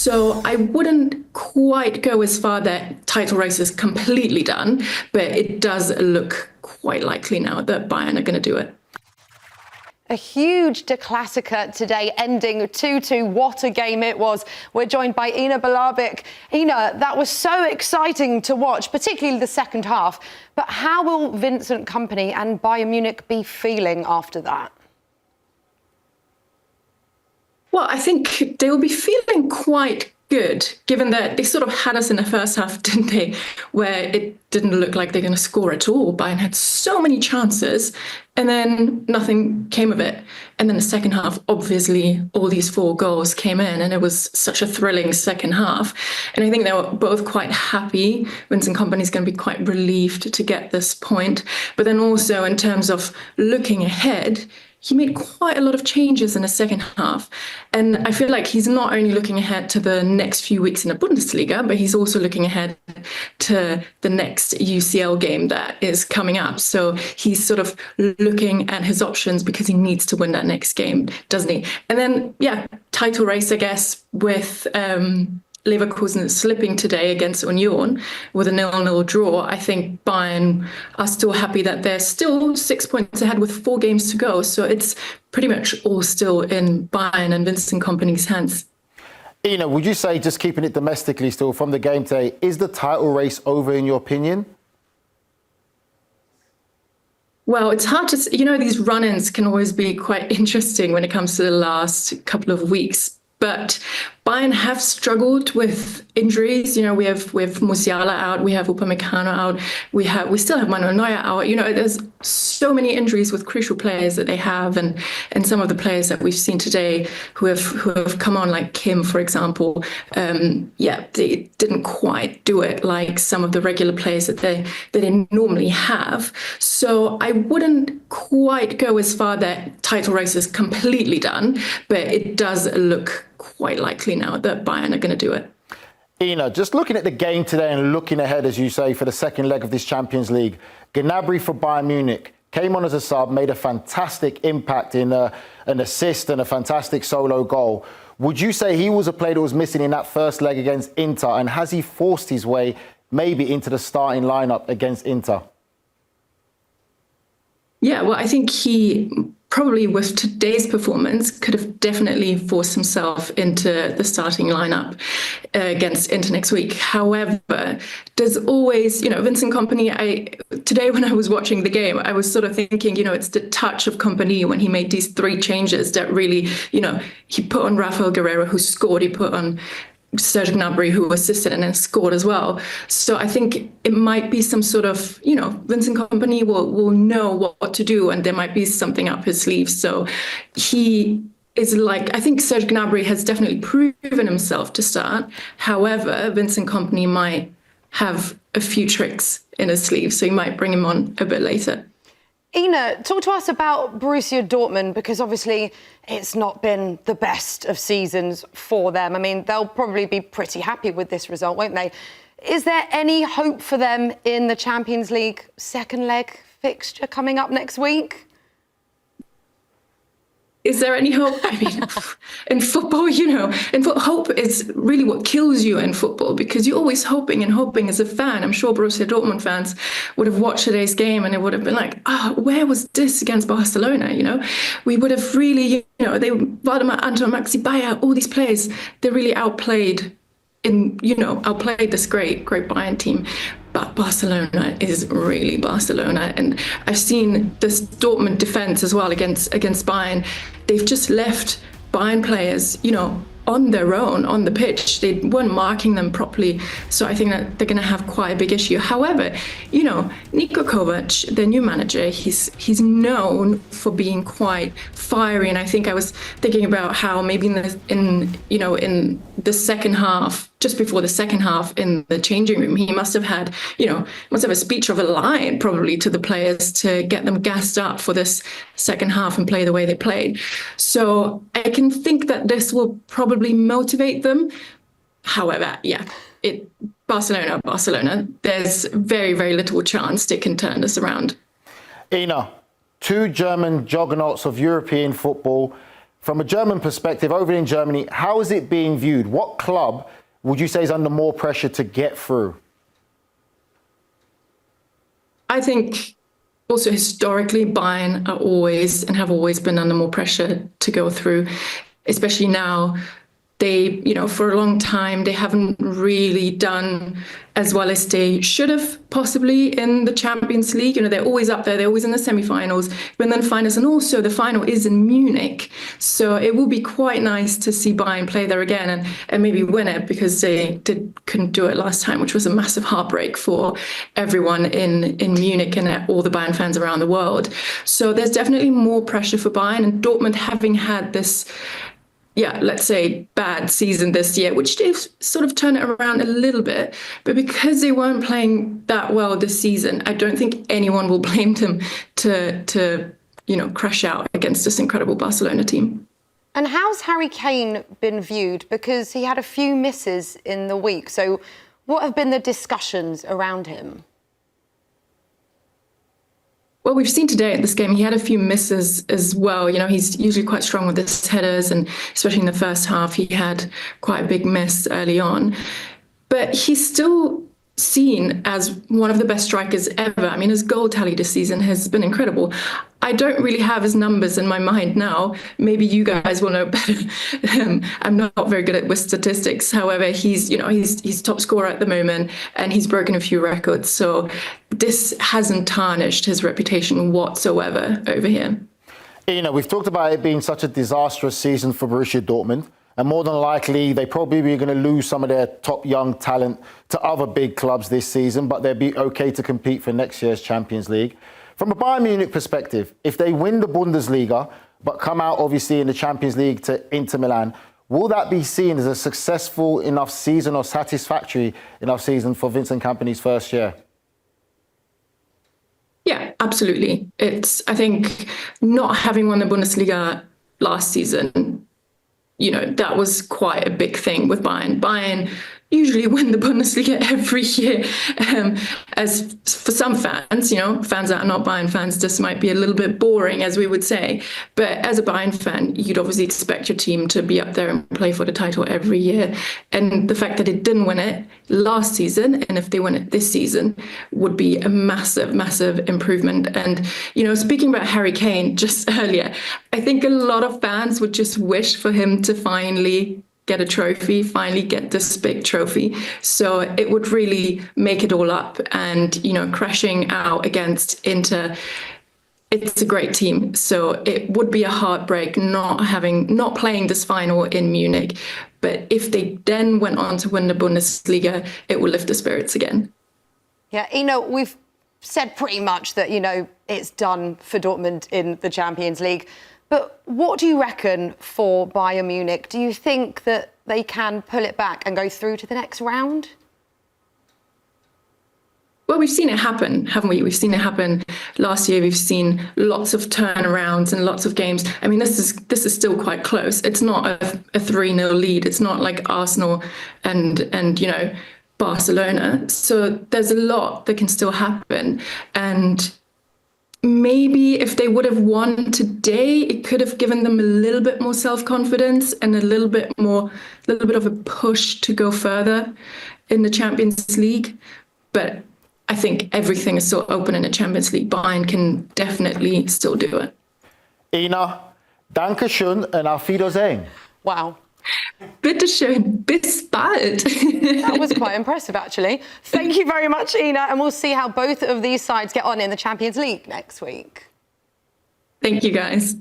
So I wouldn't quite go as far that title race is completely done, but it does look quite likely now that Bayern are going to do it. A huge De Klassiker today, ending 2-2. What a game it was. We're joined by Ena Bilobrk. Ena, that was so exciting to watch, particularly the second half. But how will Vincent Kompany and Bayern Munich be feeling after that? Well, I think they will be feeling quite good, given that they sort of had us in the first half, didn't they, where it didn't look like they're going to score at all. Bayern had so many chances, and then nothing came of it. And then the second half, obviously, all these 4 goals came in, and it was such a thrilling second half. And I think they were both quite happy. Vincent Kompany's going to be quite relieved to get this point. But then also, in terms of looking ahead, he made quite a lot of changes in the second half. And I feel like he's not only looking ahead to the next few weeks in the Bundesliga, but he's also looking ahead to the next UCL game that is coming up. So he's sort of looking at his options because he needs to win that next game, doesn't he? And then, yeah, title race, I guess, with Leverkusen slipping today against Union with a 0-0 draw. I think Bayern are still happy that they're still 6 points ahead with 4 games to go. So it's pretty much all still in Bayern and Vincent Kompany's hands. Ena, would you say, just keeping it domestically still from the game today, is the title race over in your opinion? Well, it's hard to, these run-ins can always be quite interesting when it comes to the last couple of weeks. But Bayern have struggled with injuries. We have Musiala out, we have Upamecano out, we still have Manuel Neuer out. There's so many injuries with crucial players that they have, and some of the players that we've seen today who have come on, like Kim, for example. They didn't quite do it like some of the regular players that they normally have. So I wouldn't quite go as far that title race is completely done, but it does look quite likely now that Bayern are going to do it. Ena, just looking at the game today and looking ahead, as you say, for the second leg of this Champions League, Gnabry for Bayern Munich came on as a sub, made a fantastic impact in an assist and a fantastic solo goal. Would you say he was a player that was missing in that first leg against Inter, and has he forced his way maybe into the starting lineup against Inter? Yeah, well, I think he probably, with today's performance, could have definitely forced himself into the starting lineup against Inter next week. However, there's always, Vincent Kompany, today when I was watching the game, I was sort of thinking, it's the touch of Kompany when he made these 3 changes that really, he put on Rafael Guerreiro, who scored, he put on Serge Gnabry, who assisted and then scored as well. So I think it might be some sort of, Vincent Kompany will know what to do, and there might be something up his sleeve. So he is I think Serge Gnabry has definitely proven himself to start. However, Vincent Kompany might have a few tricks in his sleeve, so he might bring him on a bit later. Ena, talk to us about Borussia Dortmund, because obviously it's not been the best of seasons for them. I mean, they'll probably be pretty happy with this result, won't they? Is there any hope for them in the Champions League second leg fixture coming up next week? Is there any hope? I mean, in football, hope is really what kills you in football, because you're always hoping and hoping as a fan. I'm sure Borussia Dortmund fans would have watched today's game and it would have been like, where was this against Barcelona? We would have really, Waldemar Anton, Maxi Bayer, all these players, they really outplayed this great Bayern team. But Barcelona is really Barcelona. And I've seen this Dortmund defense as well against Bayern. They've just left Bayern players, on their own on the pitch. They weren't marking them properly. So I think that they're going to have quite a big issue. However, Niko Kovac, their new manager, he's known for being quite fiery. And I think I was thinking about how maybe in the second half, just before the second half in the changing room, he must have had a speech of a line probably to the players to get them gassed up for this second half and play the way they played. So I can think that this will probably motivate them. However, Barcelona, there's very, very little chance they can turn this around. Ena, 2 German juggernauts of European football. From a German perspective, over in Germany, how is it being viewed? What club would you say is under more pressure to get through? I think also historically, Bayern are always and have always been under more pressure to go through, especially now. They, for a long time, they haven't really done as well as they should have possibly in the Champions League. They're always up there. They're always in the semi-finals, but then finals. And also the final is in Munich. So it will be quite nice to see Bayern play there again and maybe win it, because they couldn't do it last time, which was a massive heartbreak for everyone in Munich and all the Bayern fans around the world. So there's definitely more pressure for Bayern, and Dortmund having had this, let's say, bad season this year, which they've sort of turned it around a little bit. But because they weren't playing that well this season, I don't think anyone will blame them to crash out against this incredible Barcelona team. And how's Harry Kane been viewed? Because he had a few misses in the week. So what have been the discussions around him? Well, we've seen today at this game, he had a few misses as well. He's usually quite strong with his headers, and especially in the first half, he had quite a big miss early on. But he's still seen as one of the best strikers ever. I mean, his goal tally this season has been incredible. I don't really have his numbers in my mind now. Maybe you guys will know better. I'm not very good with statistics. However, he's top scorer at the moment, and he's broken a few records. So this hasn't tarnished his reputation whatsoever over here. We've talked about it being such a disastrous season for Borussia Dortmund. And more than likely, they probably are going to lose some of their top young talent to other big clubs this season, but they'll be okay to compete for next year's Champions League. From a Bayern Munich perspective, if they win the Bundesliga, but come out obviously in the Champions League to Inter Milan, will that be seen as a successful enough season or satisfactory enough season for Vincent Kompany's first year? Yeah, absolutely. I think not having won the Bundesliga last season, that was quite a big thing with Bayern. Bayern usually win the Bundesliga every year. As for some fans, fans that are not Bayern fans, this might be a little bit boring, as we would say. But as a Bayern fan, you'd obviously expect your team to be up there and play for the title every year. And the fact that it didn't win it last season, and if they win it this season, would be a massive, massive improvement. And, speaking about Harry Kane just earlier, I think a lot of fans would just wish for him to finally get a trophy, finally get this big trophy. So it would really make it all up. And, crashing out against Inter, it's a great team. So it would be a heartbreak not playing this final in Munich. But if they then went on to win the Bundesliga, it will lift the spirits again. Yeah, we've said pretty much that, it's done for Dortmund in the Champions League. But what do you reckon for Bayern Munich? Do you think that they can pull it back and go through to the next round? Well, we've seen it happen, haven't we? We've seen it happen last year. We've seen lots of turnarounds and lots of games. I mean, this is still quite close. It's not a 3-0 lead. It's not like Arsenal and Barcelona. So there's a lot that can still happen. And maybe if they would have won today, it could have given them a little bit more self-confidence and a little bit of a push to go further in the Champions League. But I think everything is still open in the Champions League. Bayern can definitely still do it. Ena, danke schön und auf Wiedersehen. Wow. Bitte schön, bis bald. That was quite impressive, actually. Thank you very much, Ena, and we'll see how both of these sides get on in the Champions League next week. Thank you, guys.